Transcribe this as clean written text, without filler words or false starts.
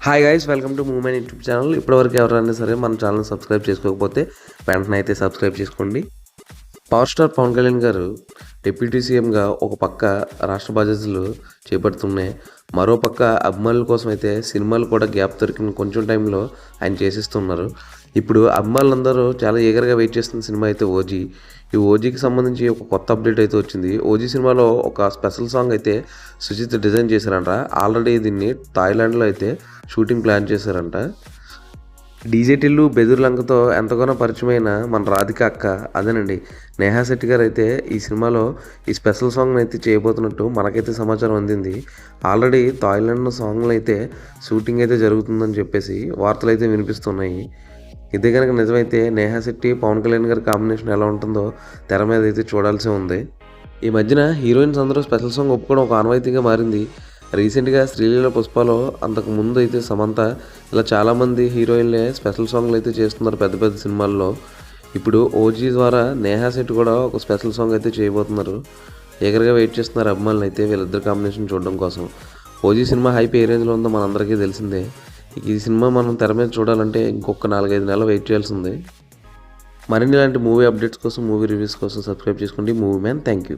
Hi guys, welcome to moment YouTube channel. ఇప్పటివరకు ఎవరైనా సరే మన ఛానల్ సబ్స్క్రైబ్ చేసుకోకపోతే వెంటనే అయితే సబ్స్క్రైబ్ చేసుకోండి. పవర్ స్టార్ పవన్ కళ్యాణ్ గారు డిప్యూటీ సీఎంగా ఒక పక్క రాష్ట్ర బాధ్యతలు చేపడుతున్నాయి, మరో పక్క అభిమానుల కోసం అయితే సినిమాలు కూడా గ్యాప్ దొరికిన కొంచెం టైంలో ఆయన చేసేస్తున్నారు. ఇప్పుడు అభిమానులందరూ చాలా ఈగర్గా వెయిట్ చేస్తున్న సినిమా అయితే ఓజీ. ఈ ఓజీకి సంబంధించి ఒక కొత్త అప్డేట్ అయితే వచ్చింది. ఓజీ సినిమాలో ఒక స్పెషల్ సాంగ్ అయితే సుజిత్ డిజైన్ చేశారంట. ఆల్రెడీ దీన్ని థాయిలాండ్లో అయితే షూటింగ్ ప్లాన్ చేశారంట. డీజే టిల్లు బెదుర్లంకతో ఎంతగానో పరిచయమైన మన రాధిక అక్క, అదేనండి నేహా శెట్టి గారు అయితే ఈ సినిమాలో ఈ స్పెషల్ సాంగ్ని అయితే చేయబోతున్నట్టు మనకైతే సమాచారం అందింది. ఆల్రెడీ థాయిలాండ్ సాంగ్లు అయితే షూటింగ్ అయితే జరుగుతుందని చెప్పేసి వార్తలు అయితే వినిపిస్తున్నాయి. ఇదే కనుక నిజమైతే నేహా శెట్టి పవన్ కళ్యాణ్ గారి కాంబినేషన్ ఎలా ఉంటుందో తెర మీద అయితే చూడాల్సి ఉంది. ఈ మధ్యన హీరోయిన్స్ అందరూ స్పెషల్ సాంగ్ ఒప్పుకోవడం ఒక ఆనవాయితీగా మారింది. రీసెంట్గా శ్రీలీల పుష్పలో, అంతకు ముందు అయితే సమంత, ఇలా చాలామంది హీరోయిన్లే స్పెషల్ సాంగ్లు అయితే చేస్తున్నారు పెద్ద పెద్ద సినిమాల్లో. ఇప్పుడు ఓజీ ద్వారా నేహా శెట్టి కూడా ఒక స్పెషల్ సాంగ్ అయితే చేయబోతున్నారు. ఎగరగా వెయిట్ చేస్తున్నారు అభిమానులు అయితే వీళ్ళిద్దరు కాంబినేషన్ చూడడం కోసం. ఓజీ సినిమా హైప్ ఏ రేంజ్లో ఉందో మనందరికీ తెలిసిందే. ఈ సినిమా మనం తెర మీద చూడాలంటే ఇంకొక 4-5 నెలలు వెయిట్ చేయాల్సి ఉంది. మరిన్ని ఇలాంటి మూవీ అప్డేట్స్ కోసం, మూవీ రివ్యూస్ కోసం సబ్స్క్రైబ్ చేసుకోండి మూవీ మ్యాన్. Thank you.